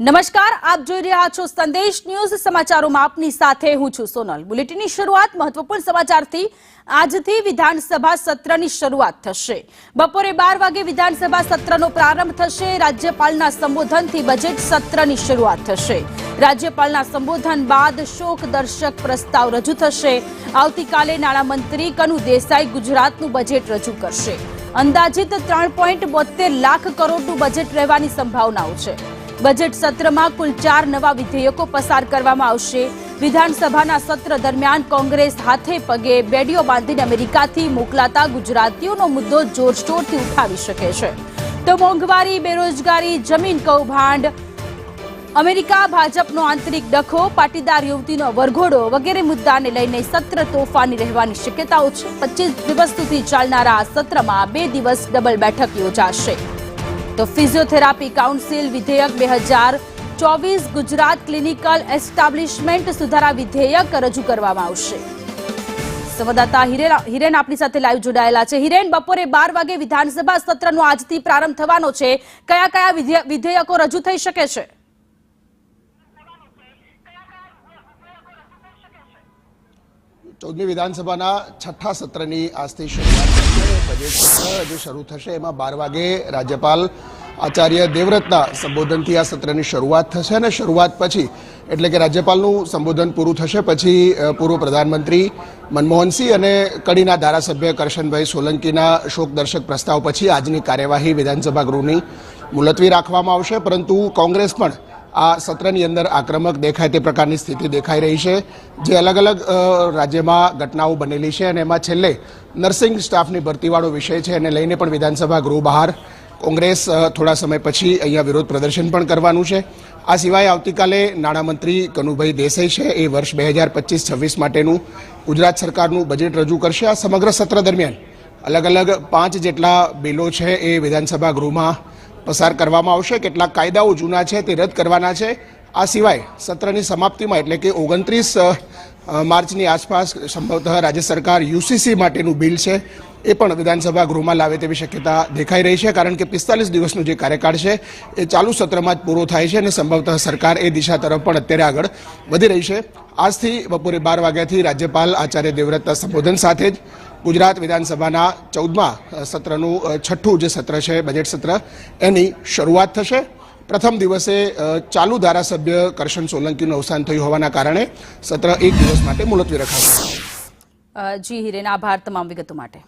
નમસ્કાર, આપ જોઈ રહ્યા છો સંદેશ ન્યૂઝ સમાચારોમાં આપની સાથે હું છું સોનલ। બુલેટિનની શરૂઆત મહત્વપૂર્ણ સમાચારથી। આજથી વિધાનસભા સત્રની શરૂઆત થશે। બપોરે 12 વાગે વિધાનસભા સત્રનો પ્રારંભ થશે। રાજ્યપાલના સંબોધનથી બજેટ સત્રની શરૂઆત થશે। રાજ્યપાલના સંબોધન બાદ શોકદર્શક પ્રસ્તાવ રજૂ થશે। આવતીકાલે નાણામંત્રી કનુ દેસાઈ ગુજરાતનું બજેટ રજૂ કરશે। અંદાજિત 3.72 લાખ કરોડનું બજેટ રહેવાની સંભાવનાઓ છે। બજેટ સત્રમાં કુલ 4 નવા વિધેયકો પસાર કરવામાં આવશે। વિધાનસભાના સત્ર દરમિયાન કોંગ્રેસ હાથે પગે બેડીઓ બાંધીને અમેરિકાથી મોકલાતા ગુજરાતીઓનો મુદ્દો જોરશોરથી ઉઠાવી શકે છે। તો મોંઘવારી, બેરોજગારી, જમીન કૌભાંડ, અમેરિકા, ભાજપનો આંતરિક ડખો, પાટીદાર યુવતીનો વરઘોડો વગેરે મુદ્દાને લઈને સત્ર તોફાની રહેવાની શક્યતાઓ છે। 25 દિવસ સુધી ચાલનારા આ સત્રમાં 2 દિવસ ડબલ બેઠક યોજાશે। તો ફિઝિયોથેરાપી કાઉન્સિલ વિધેયક 2024 ગુજરાત ક્લિનિકલ એસ્ટાબ્લિશમેન્ટ સુધારા વિધેયક રજૂ કરવામાં આવશે। સંવાદદાતા હિરેન આપણી સાથે લાઈવ જોડાયેલા છે। હિરેન, બપોરે 12 વાગે વિધાનસભા સત્રનો આજથી પ્રારંભ થવાનો છે। કયા કયા વિધેયકો રજૂ થઈ શકે છે? ચૌદમી વિધાનસભાના છઠ્ઠા સત્રની આજથી શરૂઆત થશે। બજેટ સત્ર જે શરૂ થશે એમાં 12 વાગે રાજ્યપાલ આચાર્ય દેવવ્રતના સંબોધનથી આ સત્રની શરૂઆત થશે અને શરૂઆત પછી એટલે કે રાજ્યપાલનું સંબોધન પૂરું થશે પછી પૂર્વ પ્રધાનમંત્રી મનમોહનસિંહ અને કડીના ધારાસભ્ય કરશનભાઈ સોલંકીના શોકદર્શક પ્રસ્તાવ પછી આજની કાર્યવાહી વિધાનસભા ગૃહની મુલતવી રાખવામાં આવશે। પરંતુ કોંગ્રેસ પણ આ સત્રની અંદર આક્રમક દેખાય તે પ્રકારની સ્થિતિ દેખાઈ રહી છે। જે અલગ અલગ રાજ્યમાં ઘટનાઓ બનેલી છે અને એમાં છેલ્લે નર્સિંગ સ્ટાફની ભરતીવાળો વિષય છે એને લઈને પણ વિધાનસભા ગૃહ બહાર કોંગ્રેસ થોડા સમય પછી અહીંયા વિરોધ પ્રદર્શન પણ કરવાનું છે। આ સિવાય આવતીકાલે નાણામંત્રી કનુભાઈ દેસાઈ છે એ વર્ષ 2025-26 માટેનું ગુજરાત સરકારનું બજેટ રજૂ કરશે। આ સમગ્ર સત્ર દરમિયાન અલગ અલગ 5 જેટલા બિલો છે એ વિધાનસભા ગૃહમાં પસાર કરવામાં આવશે। કેટલાક કાયદાઓ જૂના છે તે રદ કરવાના છે। આ સિવાય સત્રની સમાપ્તિમાં એટલે કે 29 માર્ચની આસપાસ સંભવતઃ રાજ્ય સરકાર યુસીસી માટેનું બિલ છે એ પણ વિધાનસભા ગૃહમાં લાવે તેવી શક્યતા દેખાઈ રહી છે। કારણ કે 45 દિવસનો જે કાર્યકાળ છે એ ચાલુ સત્રમાં જ પૂરો થાય છે અને સંભવતઃ સરકાર એ દિશા તરફ પણ અત્યારે આગળ વધી રહી છે। આજથી બપોરે 12 વાગ્યાથી રાજ્યપાલ આચાર્ય દેવવ્રતના સંબોધન સાથે જ ગુજરાત વિધાનસભાના 14મા સત્રનું છઠ્ઠું જે સત્ર છે બજેટ સત્ર એની શરૂઆત થશે। પ્રથમ દિવસે ચાલુ ધારાસભ્ય કરશન સોલંકીનું અવસાન થયું હોવાના કારણે સત્ર 1 દિવસ માટે મુલતવી રખાશે। જી હિરેન, આભાર તમામ વિગતો માટે।